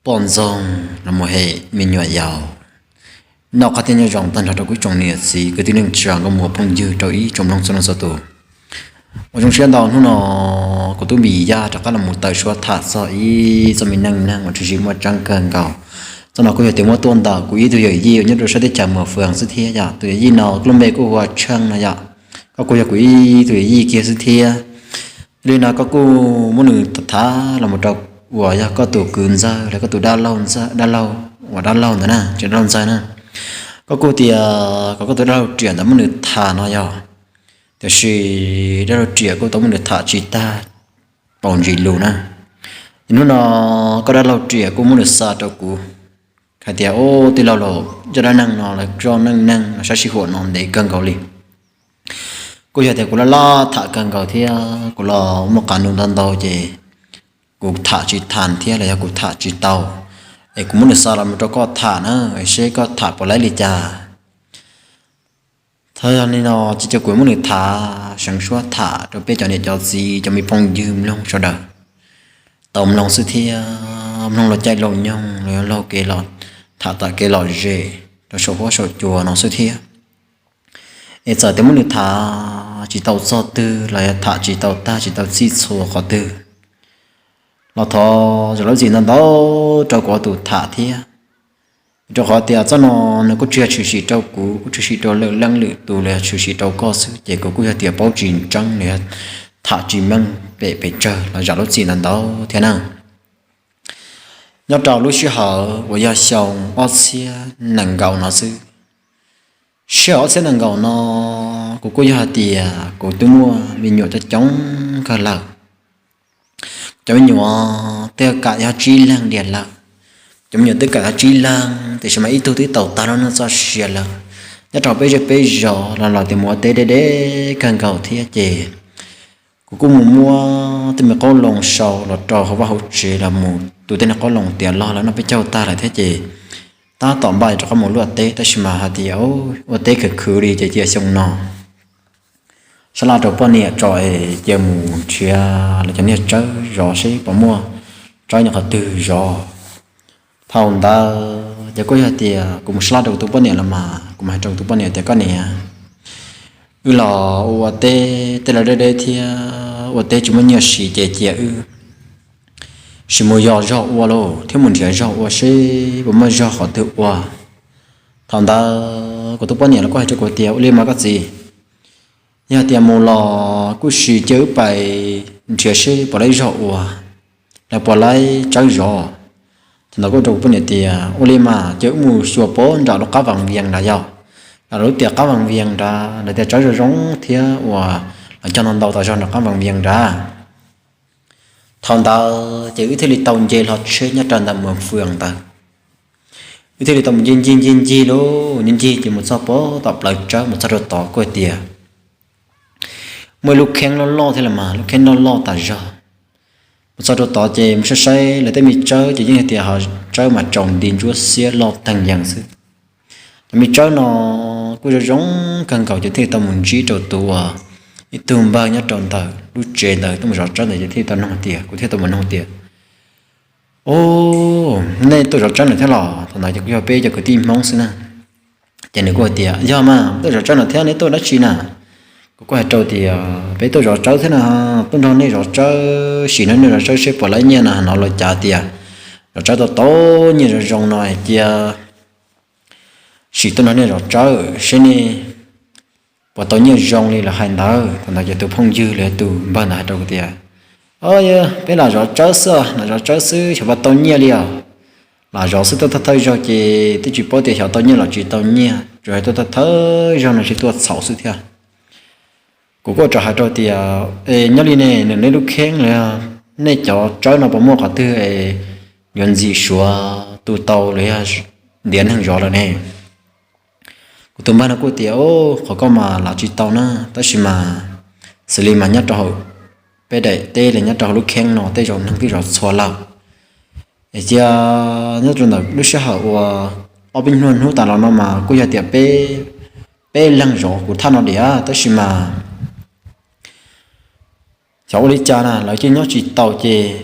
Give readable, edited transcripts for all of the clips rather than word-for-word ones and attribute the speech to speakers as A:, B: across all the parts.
A: bọn rồng là một hệ mình nhỏ giàu nó có thể nhớ rộng tân thật của trong này gì cái tiếng trường có một phong dư cho ý trong lòng sân sơ tổ ở trong xuyên đầu nó của tôi bị ra chắc là một tài số thật so ý cho mình năng năng mà chỉ một trang cần cầu cho nó có thể tiếng một tuần đầu của ý tôi hiểu gì nhất rồi sẽ để chạm mở phường sự thế dạ tôi gì nó lúc mấy cô hòa chân này dạ có cô của ý tôi gì kia sự thế nên là có cô muốn được thả là một trò của ya có tủ cứng ra là có tủ đa lâu và đa lâu nữa nè chuyện lâu ra nè có cô thì có tủ đa chuyện đó muốn được thả nó ya thì khi đa chuyện cô tao muốn được thả chỉ ta còn gì luôn nè nó có đa lâu chuyện cô muốn được xa cho cô cái thì ô thì lâu cho đa năng nó là cho năng sẽ sử dụng nó để cân cầu liền cô giờ thì cô là thả cân cầu thì cô là một cái nông dân đầu chứ cô thả chỉ than thế là cô thả chỉ tàu ấy cũng muốn được sao làm cho có thả nữa ấy sẽ có thả bỏ lấy đi cha thôi nên nó chỉ cho cô muốn được thả sáng suốt thả rồi bây giờ này cho gì cho mình phong dùm luôn cho đỡ tổng lòng sự thi lòng là chạy lòng nhông rồi lâu kê lọt thả tại kê lọt dễ rồi số hóa số chùa nó sự thi ấy giờ tôi muốn được thả chỉ tàu do tư là thả chỉ tàu ta chỉ tàu xí số khó tư nó thọ rồi nói gì nó đó cho quả tụ thả thế cho họ thì cho nó có chuyện xử sĩ trâu cũ có xử trâu lợn lăng lự tụ là xử sĩ trâu có sự chỉ có cái tiền bao trình trăng này thả chỉ măng để chờ là giả nói gì nó đó thế nào nhớ trâu lúc xưa họ với gia xong ở xe nặng gạo nó sư xe ở xe nặng gạo nó có cái tiền của tôi mua mình nhổ cho chống cả lợn cho mình nhỏ tất cả nhà trí lăng điện là cho mình tất cả nhà trí lăng thì sao mà ít tôi tàu ta nó cho xịt là nhất là bây giờ là thì mua tê để càng cầu thế chị cũng mua thì mình có lòng sầu là trò họ vào hỗ trợ là một tụi tên là có lòng tiền lo là nó phải cho ta lại thế chị ta tóm bài cho có một luật tê ta xem mà thì ấu tê khử đi chị xong nó sau đó bọn nè trọi giờ mù chia là cho nè chơi rõ sẽ bỏ mua chơi nhà họ từ rõ thầu ta giờ có nhà thì cũng sau đầu tụi bọn nè là mà cũng hai trong tụi bọn nè thì có nè là ô tê là đây thì ô tê chúng mình nhiều sĩ chế sĩ mua giò rõ ô lô thiếu muốn chế rõ ô sẽ bỏ mua giò họ tự ô thầu ta của tụi bọn nè là có hai trong của tiền lên mà cái gì nhà tiệm mồ lò cứ xì chớ bài chia sẻ bỏ lấy rượu là bỏ lấy trái rượu thì nó có được vấn đề thì ô mà chớ mù xua bó rồi nó cá vàng viền là giàu là đối tiệc cá vàng viền ra là tiệc trái rượu giống thì là cho nó đầu tạo cho nó cá vàng viền ra thằng ta chữ thế thì tàu dê lọt chơi nhá trần tầm phường ta thế thì tầm dên chi luôn nên chi chỉ một số bó tập lại trái một số tỏ coi tiệc mỗi lúc khen lo thế là mà lúc khen lo tại giờ sau đó tỏ chế một số là tới mình chơi chỉ những cái họ chơi mà trồng điền chúa xía lo tăng dạng sự mình chơi nó cứ giống cần cầu cho thế tao muốn chỉ đầu tù ít tùm bao nhá trồng tờ lúc chế đời tôi muốn chơi này thì tao nông tiền của thế tao muốn nông tiền ô nên tôi chơi này thế lò thằng này cho bây giờ cái tim mong xin nè chỉ này có tiền do mà tôi chơi này thế này tôi đã chi nè có trâu thì bé tôi rõ trâu thế nào tôi nói này rõ trâu xí nó nữa rõ trâu xếp vào lấy nha nè nó là trả tiền rõ trâu to như rồi rong nói kia xí tôi nói này rõ trâu xí này bỏ to như rong này là hành đó còn là giờ tôi phong dư là tôi bao nhiêu trâu tiền ôi bé là rõ trâu xưa là rõ trâu xưa chỉ bắt to như liền là rõ xưa tôi thấy rồi chị tôi chỉ bỏ tiền cho to như là chỉ to như rồi tôi thấy rồi là chỉ tôi xấu xưa theo cũng có trò hay trò thì nhớ đi nè nếu lúc khen là nên cho nó bỏ mua cả thứ nhận gì xóa tụ tàu lấy điện hàng gió rồi nè tụi bạn nó có tiểu họ có mà là chỉ tàu nữa tới khi mà xử lý mà nhớ trò bây đây tê là nhớ trò lúc khen nó tê rồi năng cái rồi xóa lâu để cho nhớ trò nào lúc sau họ ở bên luôn hút tàu nó mà có giờ tiệp bé lăng gió của thằng nó để tới khi mà cháu lấy cha nè lấy chứ nó chỉ tàu chè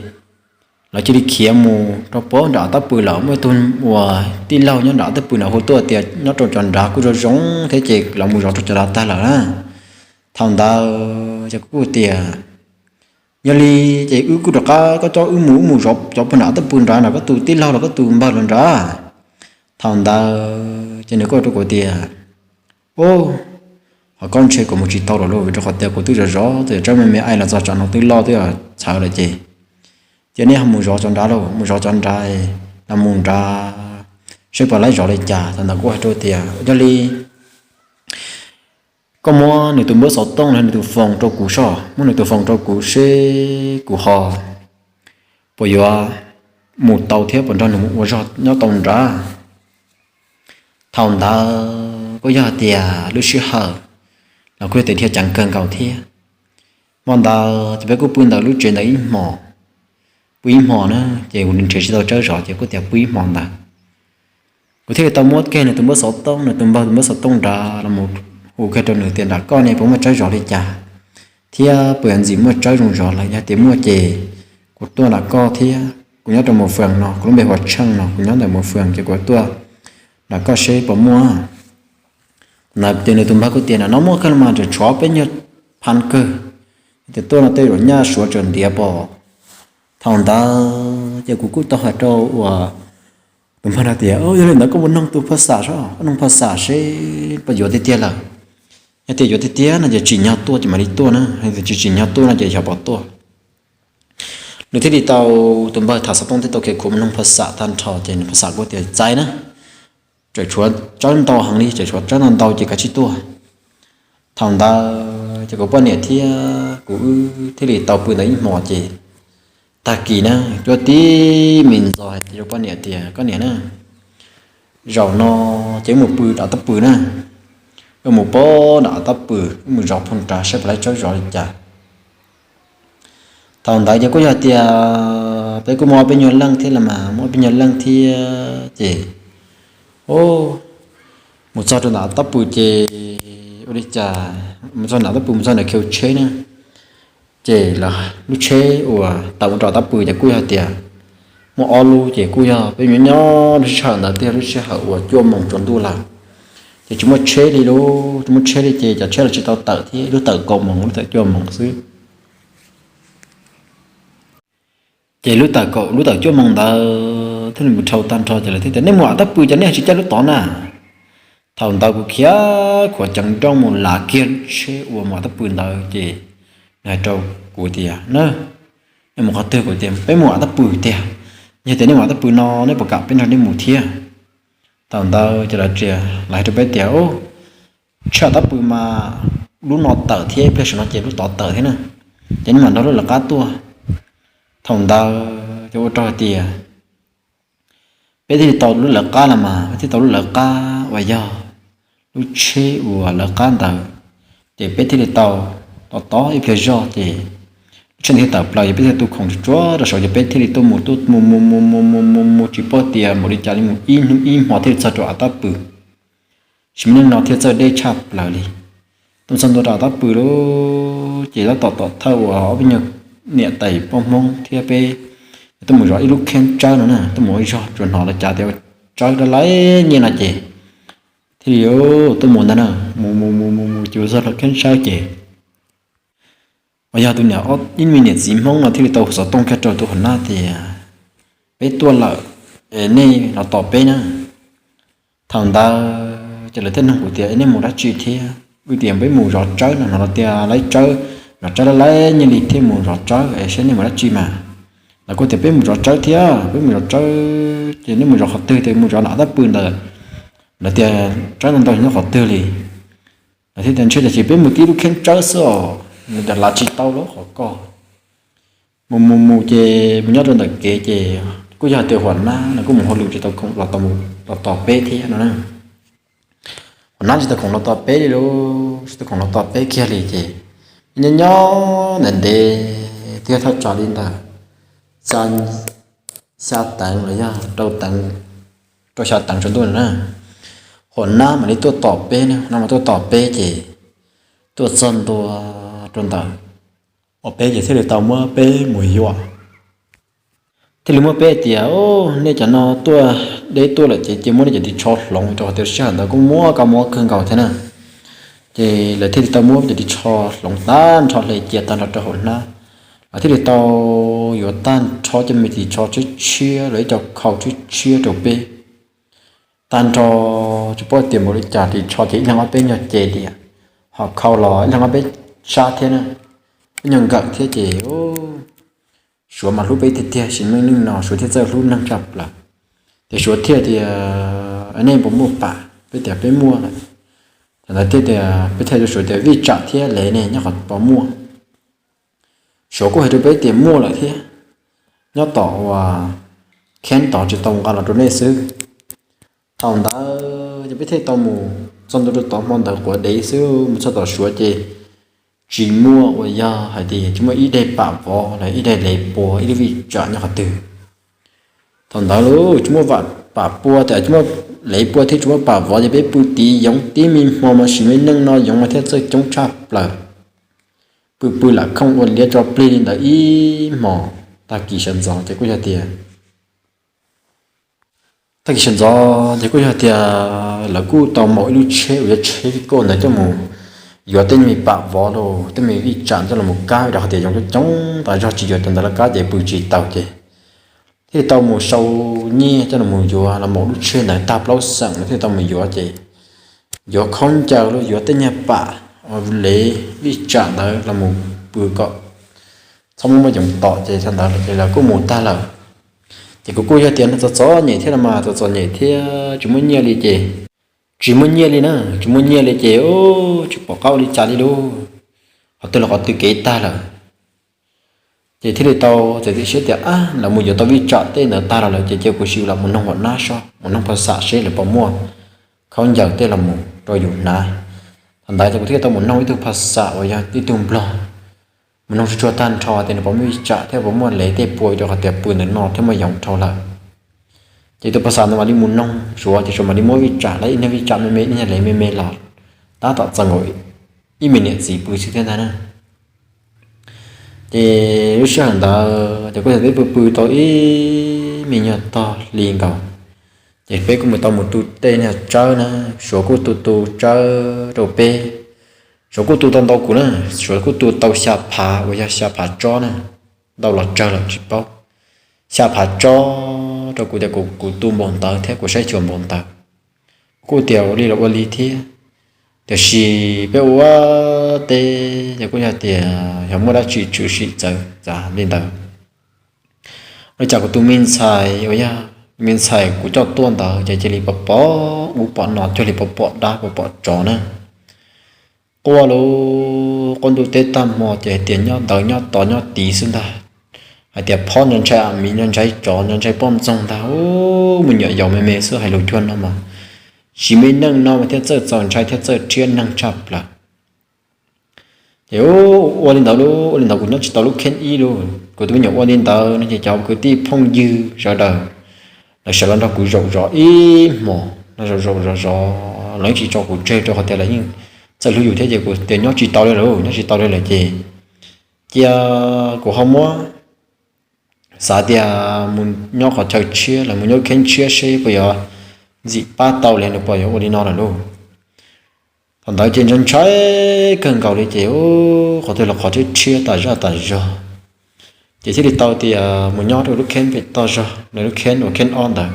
A: là chỉ đi khía mù cho bố đã tao bự lỡ mới tuần và đi lâu nhá đã tao bự nào hồi tua tiệt nó tròn tròn đã cứ rồi giống thế chị là mù rõ cho đã ta là thằng ta cho cứ tiệt giờ li chị cứ được có cho mù mù rõ cho bên nào tao bự ra nào có tụ đi lâu là có tụ bao lần ra thằng ta cho nên có cho của tiệt ô họ con chơi của một chị tao rồi luôn cho họ tiệt của tôi rõ thì trong mẹ ai là do chọn nó tôi lo tôi à sao là chị cho nên mù rõ chọn ra đâu mù rõ chọn ra là mù ra sẽ phải lấy rõ để trả thằng nào có cho tiền cho li có mua người tụi bữa sáu tông là người tụi phòng cho củ sò mua người tụi phòng cho củ xe củ hò bây giờ một tàu thiết vẫn trong một rõ nhau tông ra thằng ta có giờ tiền lúc xưa hở là quyết định theo chẳng cần cầu thiết mòn ta chỉ biết có bún tàu lúc chuyện đấy mỏ quý mỏ nữa chỉ mình chỉ tao chơi rõ chỉ có tiền quý mỏ ta có thể tao mua cái này tụi bữa sáu tông này tụi bữa sáu tông ra là một hồ cái trong nửa tiền đã con này cũng mà chơi rõ để trả thì bởi gì mà chơi rùng rõ lại nhà tiền mua chè của tôi là co thì cũng nhớ trong một phần nó cũng bị hoạt chân nó cũng nhớ tại một phần chỉ của tôi là có xe bỏ mua là tiền này tụi bác có tiền là nó mua cái mà để chó bên nhật pan cơ thì tôi là tôi rồi nhà số chuẩn địa bỏ thằng ta giờ cũng tao hỏi cho và tụi mình là tiền ôi giờ nó có một nông tụi phát xả sao nông phát xả sẽ bây giờ thì tiền là cái tiền giờ thì tiền là giờ chỉ nhau tua chỉ mà đi tua nữa hay là chỉ nhau tua là giờ chả bỏ tua nếu thế thì tao tụi mình thả sát tông thì tao kêu cũng nông phát xả than trò trên phát xả có tiền trái nữa trời chúa cho tao hàng đi trời chúa cho tao chỉ cả chỉ tua thằng ta chỉ có bao nhiêu thì cũng thế thì tao bự đấy mò chỉ ta kỳ nè cho tí mình rồi thì có bao nhiêu tiền có nhiêu nè rồi nó chỉ một bự đã tập bự nè ở một bó đã tập bự một giọt phong trà sẽ phải cho rồi chả thằng ta chỉ có giờ tiền bây giờ mua bên nhau lăng thế là mà mua bên nhau lăng thì chỉ ô một sao cho đã tập bự chỉ ôi chà một sao đã tập bự một sao là kêu chế nè chỉ là lúc chế ủa tao muốn trò tao bự để cúi hạt tiền một alu chỉ cúi hạt bây giờ nó sợ là tiền lúc chế hậu ủa chua mỏng tròn đu là thì chúng nó chế đi luôn chúng nó chế đi chỉ chả chế là chỉ tao tự thì lúc tự cầu mỏng lúc tự chua mỏng xứ chỉ lúc tự cầu lúc tự chua mỏng ta thế là một trâu tan trò chỉ là thế nên mọi tao bự cho nên chỉ cho lúc tỏ nè thằng tao cũng khía của chẳng trong một lá kiên chế ủa mọi tao bự tao chỉ ngày trâu của tiền nữa em một hạt tiêu của tiền bé mùa tao bự tiền như thế nên mà tao bự nó nếu bọc cặp bên trong đi mùa thia tao tao chỉ là trẻ lại cho bé tiền ô chờ tao bự mà lúc nó tở thia bây giờ nó chỉ lúc tở thế nè thế nhưng mà nó là cá tua thằng tao cho cho tiền bé thì tao lúc là cá là mà thì tao lúc là cá vậy giờ lúc chế của là cá tao thì bé thì tao tao ít cái gió thì trên thế tập lại bây giờ tôi không cho rồi rồi bây thì tôi một chỉ bao tiền một đi trả một in họ thì sao cho tao bự chỉ nên nó thì sao để chập lại đi tôi xong tôi tao bự đó chỉ là tao thâu ở bên nhật nhẹ tẩy bông bông thì bây tôi mới rõ ít lúc khen chơi nữa nè tôi mới rõ rồi họ là trả theo chơi đó lấy như là chị thì tôi muốn đó nè một chiều sao là khen chơi chị bây giờ tôi nhớ in mình nhận gì mong là thì tàu sẽ tông cái trò tôi hẳn na thì bé tua là này nó tỏ bé nha thằng ta chỉ là tên của tiền nên một đã chịu thì ưu tiền với mù rõ trái là nó tiền lấy trái nó trái lấy như lịch thêm mù rõ trái ở sẽ nên một đã chịu mà là có thể bé mù rõ trái thì với mù rõ trái chỉ nên mù rõ học tư thì mù rõ đã đáp bươn là tiền trái nó tôi nó học tư liền là thế tiền chơi là chỉ bé một ký lúc khen trái sữa mình đặt là chỉ tao đó họ co mù chè mình nhớ đến là kệ chè có giờ tiêu hoàn na là có một hồi lượng chỉ tao không là tao bé thế nó nè hoàn na chỉ tao không là tao bé đi đâu chỉ tao không là tao bé kia liền chè nhớ nên để tiêu thắt trò lên ta san sa tặng rồi nha đâu tặng cho sa tặng cho tôi nữa hoàn na mà đi tôi tao bé nè mà tôi tao bé chè tôi sơn tôi trong tờ ở bé vậy thế là tao mới bé mùi dọa thì lúc mà bé thì nên cho nó tua để tua là chỉ muốn để chỉ cho lòng cho tiêu sản đó cũng mua cả mua cơn cầu thế nào thì là thế thì tao mua để chỉ cho lòng tan cho lấy chia tan cho hồn na thế thì tao vừa tan cho mình thì cho chút chia lấy cho khẩu chút chia đầu bê tan cho bao tiền một trả thì cho chỉ năng ở bên nhà chè đi họ khâu lò năng ở bên xa thế nữa nhưng gặng thế chè số mà lúc bây thì xin mình nâng nó số thế giờ lúc nâng chập là thì số thì anh em cũng mua bả bây giờ bên mua lại là thế thì bây giờ số thì vi trả thế lấy này nhá họ bỏ mua số của hai bây tiền mua lại thế nhớ tỏ và khen tỏ chỉ tổng cả là đồ này sư tổng đã chỉ biết thấy tao mù trong đó tao mong đợi của đấy sư một số tao số chỉ mua và giờ hay thì chúng mới ít đây bảo võ là ít đây lấy bùa ít vì chọn nhau từ thằng đó luôn chúng mới bảo bùa tại chúng mới lấy bùa thì chúng mới bảo võ thì biết bùi tí giống tí mình mà chỉ mới nâng nó giống mà thế chơi chống chạp là bùi là không còn liệt cho plin là ý mỏ ta kỳ sản gió thì có giá tiền ta kỳ sản gió thì có giá tiền là cú tàu mỗi lúc chế với con này cho mù giờ tên mình bảo võ rồi tên mình đi chạm cho là một cái đặc biệt giống chống tại do chỉ giờ tên là cái để bự chỉ tàu chứ thì tàu một sâu nhẹ cho là một giờ là một lúc chuyên này tạp lâu sẵn thì tàu mình giờ chứ giờ không chờ luôn giờ tên nhà bà lấy đi chạm đó là một bự cọ xong mới dùng tọ chứ thành đó là có một ta là thì cô giờ tiền nó cho nhẹ thế là mà cho nhẹ thế chúng mới nhẹ đi chứ chỉ muốn nhẹ đi nữa chỉ muốn nhẹ đi chứ chỉ bỏ câu đi trả đi đâu họ tôi là họ tự kế ta là thì thế thì tao thì sẽ tiệt là một giờ tao đi chọn tên là ta là chỉ của siêu là một nông hoạt na so một nông hoạt xả sẽ là bỏ mua không giờ tên là một rồi dùng na thành đại thì có thể tao một nông từ phát xả và giờ đi tung blo một nông cho tan trò tên là bỏ mua trả theo bỏ mua lấy tên bồi cho họ tiệt bồi nó nọ theo mà dòng trò lại chỉ tôi pasal nó mà đi muốn nông số chỉ số mà đi mua vi trả lấy nên vi trả mấy nên lấy mấy lọt ta tạo ra ngồi ý mình nhận gì bự sự thế này nè thì lúc sáng đó thì có thể thấy bự to ý mình nhận to liền cầu thì phải có một tàu một tu tên là chơi nè số của tu chơi đồ pe số của tu tàu của nè số của tu tàu xa phá và xa phá cho nè đâu là chơi là chỉ bao xa phá cho cho cụ tiểu cụ tu bổn tờ thế cụ sẽ chuẩn bổn tờ cụ tiểu đi là quan lý thế tiểu sĩ bé quá tê thì cụ nhà tiểu không có đã chịu sĩ giờ giả lên tờ bây giờ cụ tu min xài bây giờ min xài cụ cho tuôn tờ chạy chạy đi bỏ u bỏ nọ cho đi bỏ đá bỏ trò nữa qua lô con tu tê tam mò chạy tiền nhau tờ nhau tỏ nhau tí xưng ta tiệp phó nhân trai mình nhân trai chó nhân trai bom trong ta mình nhớ giàu mê sữa hay lối chuan nó mà chỉ mình nâng nó mà thiết chơi chọn trai thiết chơi chuyên năng chập là hiểu ôn lên đầu của nó chỉ tao lúc khen y luôn của tôi nhớ ôn lên đầu nó chỉ cháu cứ ti phong dư rồi đời là sợ nó cũng rộng rõ ý mỏ nó rộng nói chỉ cho của chơi cho họ tiền là nhưng giờ lưu thế gì của tiền nó chỉ tao đây rồi nó chỉ tao đây là gì kia của không mua xã địa muốn nhóc họ chơi chia là muốn nhóc khen chia xe bây giờ dị ba tàu lên được bây giờ đi nó là luôn còn tại trên chân trái cần cầu đi chéo họ tôi là họ chơi chia tại ra chỉ khi đi tàu thì muốn nhóc được lúc khen bị tàu ra lúc khen on đó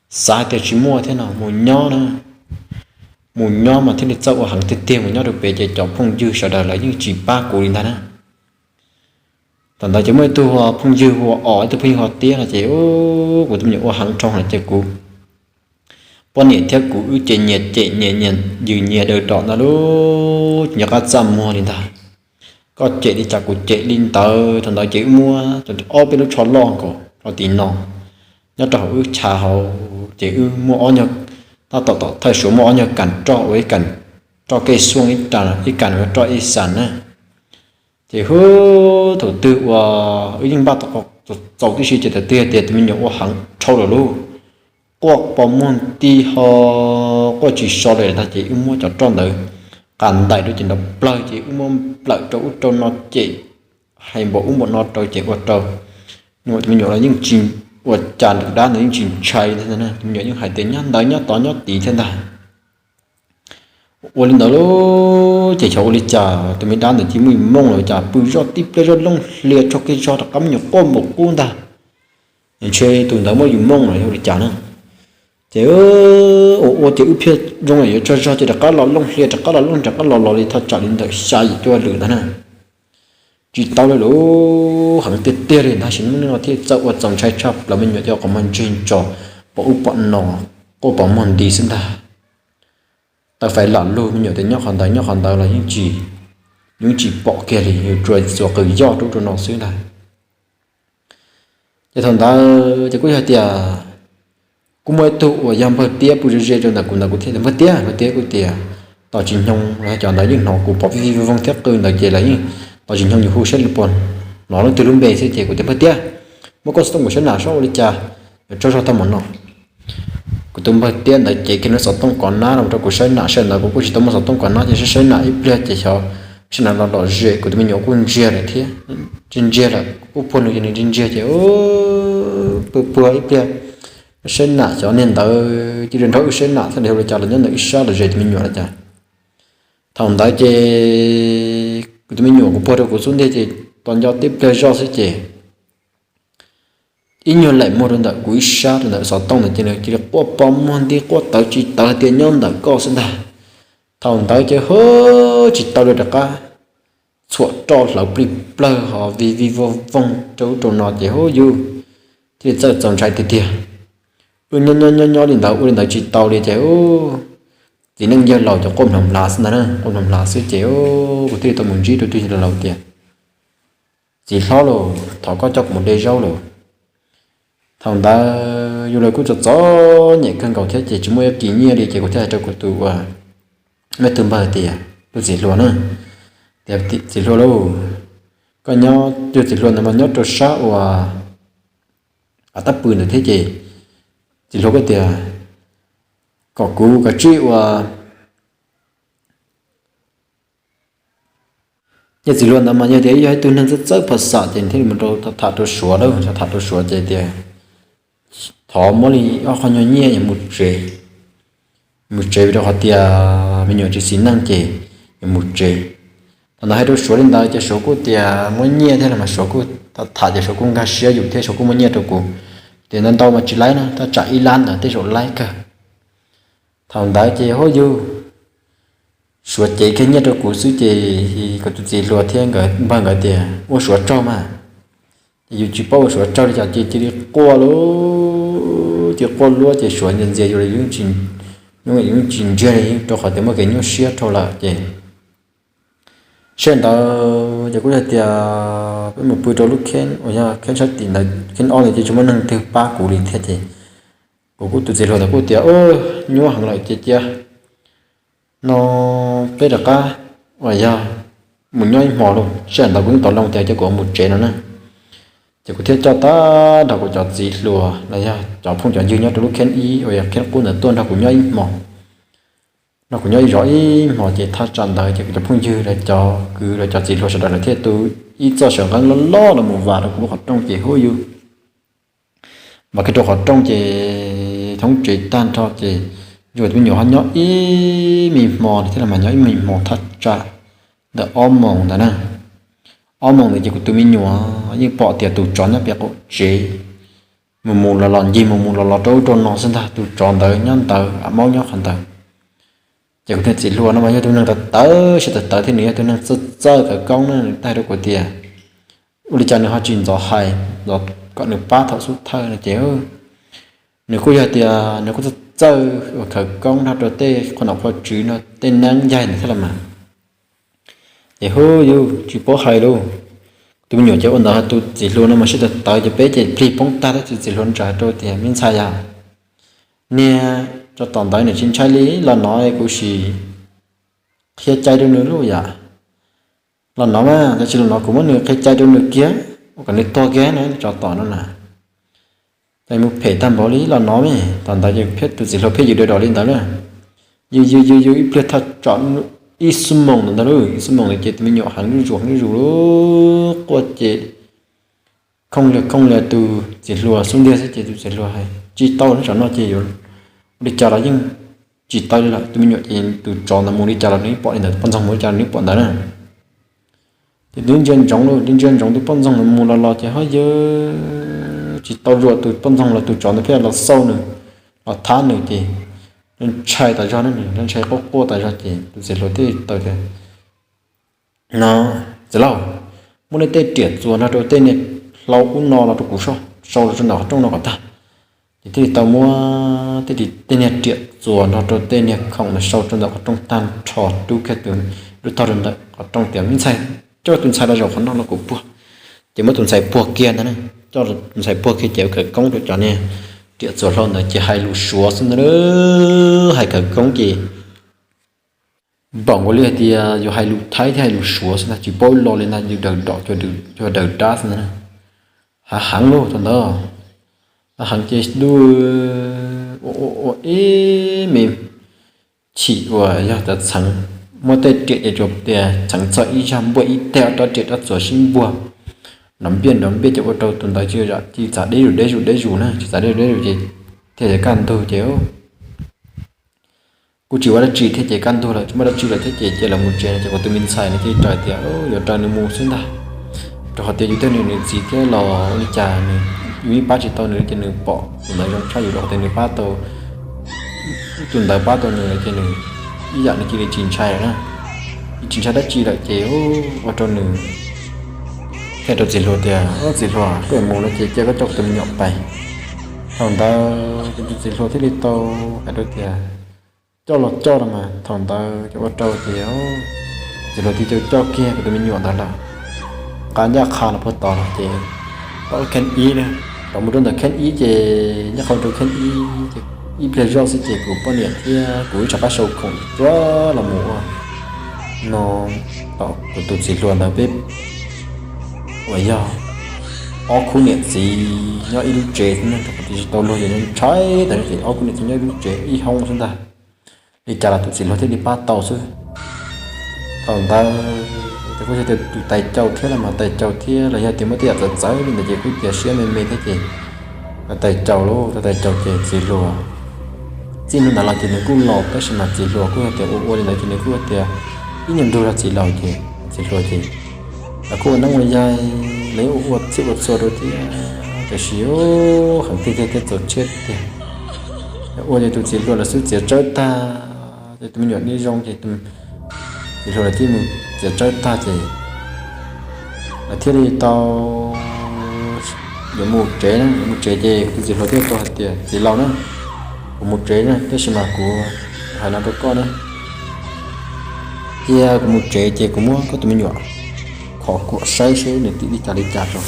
A: xã thì chỉ mua thế nào muốn nhóc mà thế thì châu ở hàng tiền muốn nhóc được về chạy chọn phong dư sợ đời là những chỉ ba của đi ta tận đó chúng mới tu phong dư họ ở từ khi họ tiếc là chỉ của tôi những hàng trong là chỉ cũ quan niệm theo cũ chạy nhẹ dư nhẹ đời trọn là lúc nhà các trăm mua đi ta có chạy đi chặt của chạy lên tờ tận đó chỉ mua tận đó bên lúc cho lon cổ cho tiền nọ nhớ trò trà họ chỉ mua ở nhật ta tạo thay số mua ở nhật cảnh cho với cảnh cho cây xuông ít tàn ít cảnh cho ít sản á thì hứa thủ tư và ý những ba tộc giàu cái gì chỉ là tiền thì mình nhận qua hàng trâu rồi luôn qua bao môn ti họ qua chỉ so để ta chỉ mua cho tròn đời cản đại đôi chỉ là plei chỉ mua plei trâu nó chỉ hay bộ một nó trâu chỉ qua trâu nhưng mà mình nhớ là những chuyện và tràn được đá những chuyện chạy thế này mình nhớ những hải tiền nhá đấy nhá to nhá tí thế này ô lên đó lô chỉ cho lên trà tụi mình đá được chỉ mình mong rồi trà bự rót tiếp lên rót lông liệt cho cái cho cắm nhở con một con ta chơi tụi nó mới dùng mong rồi lên trà nữa chứ ô chữ phiệt trong này cho chỉ là cá lò lông liệt cá lò lông cá lò đi thật trả lên được sai cho lửa đó nè chỉ tao là lỗ hàng tiệt tiệt thì nó chỉ muốn nó thiết dậu ở dòng trái chọc là mình cho có mình chuyên trò bộ bọn nọ cô bỏ mòn đi xin ta ta phải làm luôn mình nhớ tới nhóc hoàn tao là những chỉ bỏ kia thì rồi rồi cứ do trong trong nó xứ này cho thằng ta chỉ có hai tia cũng mới tụ ở giam bờ tia bùi rê trong là cũng thế là mất tia của tia tao chỉ nhung là chọn đấy những nó cũng bỏ vi vong thép tôi là chỉ lấy tao chỉ nhung nhiều khu xét luôn nó từ lúc bé sẽ chỉ của tia tia mỗi con sông của sân nào sau đi cha cho tao một nó của tụi bây tia là chỉ cái nó sọt tông còn ná làm cho của sân nào cũng chỉ tông một sọt tông còn ná chỉ sân nào ít bia chỉ cho sân nào nó rê của tụi mình nhổ quân rê này thế trên rê là cũng phun được những trên rê chỉ bừa ít bia sân nào cho nên tao chỉ đến thôi sân nào thì đều là cho là nhân là ít sao là rê tụi mình nhổ là cha thằng đó chỉ tụi mình nhổ của phun được của xuống đây chỉ toàn do tiếp theo do sẽ chỉ ít nhiều lại một lần cuối sát là sáu tông là chỉ là qua bom mòn đi qua tàu chỉ tàu tiền nhân là có sinh ra thằng tàu chỉ hớ chỉ tàu được cả chuột trò là bị blur họ vì vong chỗ chỗ nọ chỉ hớ du thì giờ dòng trái tiền tiền rồi nhân lên tàu chỉ tàu đi chỉ chỉ nên giờ lầu cho con làm lá sinh ra con làm lá sẽ chỉ của tôi tao muốn gì tôi là lầu tiền chỉ lo rồi thọ có chọc một đề rau rồi thằng ta dù là cũng gió nhẹ cơn cầu thế chỉ mới kỷ niệm đi chỉ có thể cho của tụi mấy tụi bà thì tôi chỉ luôn nữa đẹp chỉ luôn đâu còn nhau tôi chỉ luôn là mà nhớ cho sát và tấp bự được thế chỉ luôn cái tiền có cú có chịu và như chỉ luôn là mà như thế tôi nên rất phát sợ thì thế mình đâu thả tôi sửa đâu thả tôi sửa chơi tiền thọ mỗi li ở con nhỏ nhẹ một chế đó họ tia mình nhớ chỉ xin năng chế một chế thằng này tôi số lên đây cho số của tia mỗi nhẹ thế là mà số của thả cho số của người sử dụng thế số của mỗi nhẹ đâu của thì nên đâu mà chỉ lấy nó ta chạy lan là tới số lấy cả thằng đấy chế hối du số chế cái nhẹ đâu của số chế thì có tụi gì lùa thiên cái bằng cái tia ô số cho mà dù chỉ bao số cho thì chỉ đi qua luôn chỉ qua luôn chỉ số nhân diện rồi những chuyện chơi này cho họ tìm một cái những xe thôi là chỉ xem đó chỉ có thể với một buổi tối lúc khen ở nhà khen sát tiền là khen on thì chúng mình nâng từ ba củ liền thế thì của tụi gì rồi là của tiệt nhua hàng lại chết nó cái đặc ca ở nhà một nhoi mò luôn xem đó cũng tỏ lòng tiệt cho của một trẻ nó nè chỉ có thể cho ta đâu có cho gì lùa là ya cho phong cho dư nhau lúc khen y rồi khen cuốn ở tuần đâu cũng nhoi mò nó cũng nhoi rõ mò chỉ thắt tràn đời chỉ cho phong dư là cho cứ là cho gì lùa sau đó là thế tôi ít cho sợ gắng lo là một vài cũng học trong chỉ hối dư mà cái chỗ học trong chỉ thống trị tan cho chỉ rồi tôi nhiều hơn nhoi mì mò thế là mà nhoi mì mò thắt trà để ôm mỏng đó nè mong thì chỉ có tụi mình nhỏ nhưng bỏ tiền tụi chọn nó biết có chế mù là làm gì mù là trâu trâu nó sinh ra tụi chọn tới nhăn tới máu nhóc hành tới chỉ có thể chỉ luôn nó mà như tụi nó tới sẽ tới thế này tụi nó chơi cái công nó tay đâu có tiền uli cho nó họ chuyển gió hay gió còn được ba thợ suốt thơ là chéo nếu có giờ tiền nếu có chơi cái công nó rồi tê còn học vào chữ nó tên năng dài này thế là mà thì hô dù chỉ có hai luôn tụi mình nhớ cho ông đó tụi chỉ luôn nó mà sẽ tới cho bé chỉ phi bóng ta đó chỉ luôn trả cho thì mình sai à nè cho toàn tới này trên trái lý là nói cũng chỉ khi trái đâu nữa luôn vậy là nó mà cái chỉ là nó cũng muốn được cái trái đâu nữa kia còn nước to ghé nữa cho toàn nó nè tại một phê tam bảo lý là nó mới toàn tới chỉ phê tụi chỉ là phê gì đôi đỏ lên tới nữa dù ít phê thật chọn ít sum mông đó rồi sum mông thì mình nhỏ hàng đi ruộng qua chị không là từ chỉ lùa xuống đây sẽ chỉ từ chỉ lùa hay chỉ tao nó chẳng nó chỉ rồi đi chợ là nhưng chỉ tao là tụi mình nhớ chỉ từ tròn là muốn đi chợ là ní bọn này là con sông muốn chợ ní bọn đó nè thì đứng trên trống rồi đứng trên trống thì con sông là muốn là lọt thì hơi dơ chỉ tao ruột từ con sông là từ tròn tới phía là sâu nữa là thá nữa thì nên chạy tại cho nó nữa nên chạy cô tại cho thì từ chỉ lùa thì tao thì nó chỉ lâu muốn đi tê triệt rồi nó rồi tê này lâu cũng no là tụi sau là trong nó có ta thì tao mua thì tên này triệt rồi nó rồi tên này không là sau trong đó có trong tan trò tu cái đường rồi tao rồi có trong tiếng mình sai cho tuần sai là rồi nó cũng bua chỉ mới tuần sai bua kia nữa này cho tuần sai bua kia chịu cái công được cho nè triệt rồi lâu nữa chỉ hai lù xúa xin nữa hai cái công gì bọn của liệt thì dù hai lù thái thì hai lù xúa xin là chỉ bôi lò lên là như đầu đỏ cho đầu đá xin nữa hẳn luôn thằng đó hẳn chỉ đuôi mềm chỉ của giờ ta chẳng mua tay triệt để chụp để chẳng sợ ý chăm bụi theo đó triệt đó rồi sinh bùa nắm biên cho tôi tuần tới chưa rồi chỉ trả đấy rồi nè chỉ trả đấy rồi gì thì chỉ cần thôi chứ cô chỉ là chỉ thế chỉ cần thôi là chúng ta chỉ là thế chỉ là một chuyện chỉ có tụi mình xài này thì trời thì giờ trời nó mù xuống ta cho họ tiền như thế này gì cái lò đi trà này uy ba chỉ tao nữa trên nửa bỏ tụi nó trong trái đó trên nửa ba tao tụi nó ba tao nữa trên nửa ý dạng này chỉ để chỉnh trái đó chỉnh trái đất chỉ là chéo ở trong nửa cái đồ gì luôn thì gì luôn cái mồm nó chỉ có chọc tụi nhọn bay thằng ta cái gì luôn thế đi tao cái đồ thì cho là mà thằng ta cho ở trâu thì gì luôn thì cho kia cái tụi mình nhọn đó là cá nhá khá là phật tỏ thì có khen ý nữa còn một đôi là khen ý thì nhá không được khen ý thì ý bây giờ sẽ chỉ của bao nhiêu thì của cho các sâu khủng rất là mùa nó của tụi chị luôn là biết bây giờ ở khu niệm gì nhá ý lúc trẻ thì thì tôi luôn thì trái tại vì ở khu niệm gì nhá lúc trẻ ý không chúng ta đi trả là tụi chị luôn thế đi ba tàu xưa còn ta thì có thể tụi tay châu thế là mà tay châu thế là giờ thì mới tiệt giật giấy mình là chỉ cứ tiệt xíu mềm thế chị là tay châu luôn tay châu chị chỉ lùa chỉ nên là chỉ nên cứ lọt cái sự mà chỉ lùa cứ tiệt ô là chỉ nên cứ tiệt ít nhận được là chỉ lòi chỉ lùa chị là cô năng người dài lấy ô chỉ một số rồi thì cái xíu hàng thế rồi chết thì ô thì tụi chỉ lùa là sự chỉ chơi ta thì tụi mình nhận đi rong thì tụi thì rồi làที่มึงจะchơi ta thì là thiết đi tao有một chế nữa một chế thì cái gì rồi thì tao hạt tiền gì lâu nữa một chế nữa cái gì mà của hai năm đứa con nữa thì một chế thì cũng muốn có tụi mình nhỏ khó của say để đi trả rồi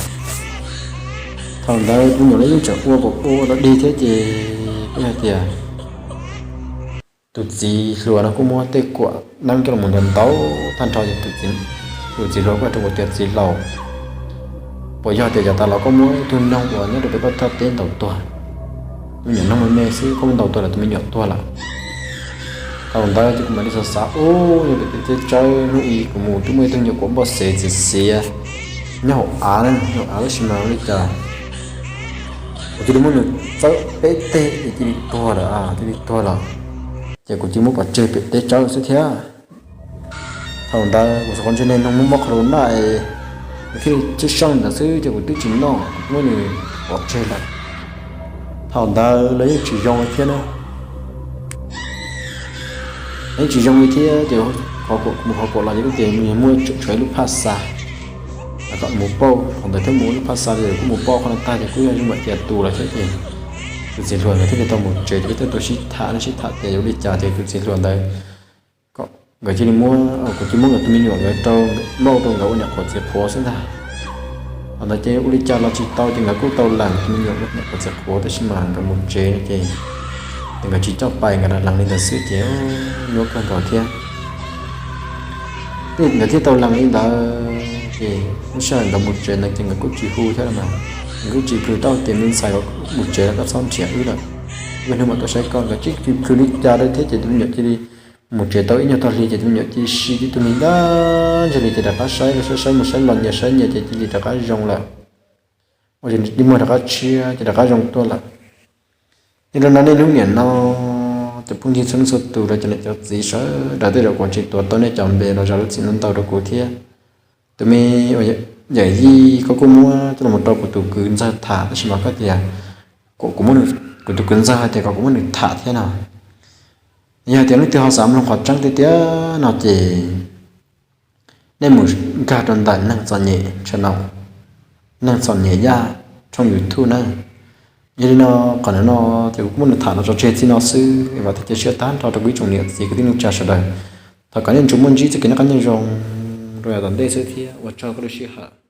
A: thằng đó cũng nhiều lấy những chuyện ô nó đi thế thì cái này thì tụi gì lúa nó cũng mua tê quả năng cho một lần tấu than trò gì tụi gì lúa qua trong một tiệc gì lầu bây giờ thì ta nó có mua thu nông của nó được bắt thắt tên đầu tuần mình nhận nông mê xí không đầu tuần là tụi mình nhận tuần là còn ta chứ cũng mà đi xa ô như để chơi nuôi của một chúng mình từng nhiều của bò xế nhau á này nhau á xin mà đi chờ chỉ đúng muốn được tớ tê thì chỉ tuần là thì tuần là chỉ cũng chỉ muốn bắt chơi bị tê chơi sẽ thế thằng ta một số con cho nên không muốn móc luôn lại khi chơi xong là sẽ chỉ cũng tự chính nó mỗi người bắt chơi lại thằng ta lấy chỉ dùng cái thế nữa lấy chỉ dùng cái thế thì họ có là những cái tiền mình mua chơi lúc passa là chọn một bao còn tới thêm muốn passa thì cũng một bao con ta thì cứ như vậy tiền tù là thế gì tụi chị luôn là thế thì tao một chơi với tôi ship thả để đi trả thì tụi chị luôn đây có người chỉ mua của chỉ mua người tụi mình nhỏ người tao lâu tao ngấu nhặt của chị phố xin ra còn tại chơi đi trả là chỉ tao thì người tao làm tụi mình nhỏ nhặt của chị phố tới xin mà tao một chơi này chơi thì người chỉ cho bài người là làm nên là sự chéo nhớ cần cầu thiên thì ngườiที่tao làm nên đó thì nó sẽ là một chơi này thì người cũng chỉ hù thế mà người chỉ cứ tao tìm nên xài một chế là các son trẻ ư rồi bên hôm mà tôi sẽ còn cái chiếc cứ đi ra đây thế chỉ tôi nhận chỉ đi một chế tao ít nhau tao đi chỉ tôi nhận chỉ xí thì tôi mình đó chỉ đi chỉ đặt cá sấy một sấy lần nhà sấy nhà chỉ đi đặt cá rong là ở trên đi mua đã chia chỉ đã dùng tua là nhưng lần này lúc này nó chụp phong chi sân sụt từ rồi cho nên cho gì sợ đã tới được quan trị tua tôi này chọn về rồi rồi xin tàu được cụ thể tụi mình ở vậy gì có cô mua cho là một tàu của tụ cứ ra thả chỉ mà có tiền của muốn của tụ cứ ra thì có cũng muốn thả thế nào giờ tiếng lúc từ họ sắm lòng hoạt trăng thì nào chỉ nên một cả đoàn đại năng giòn nhẹ cho nào năng giòn nhẹ ra trong YouTube năng như nó còn nó thì cũng muốn thả nó cho chơi thì nó sư và thì chơi tán cho quý trọng niệm gì cái tiếng trả sợ đời thật cá nhân chúng mình chỉ cái nó cá nhân rồi rồi ở đây sư thì và cho cái đó sư hả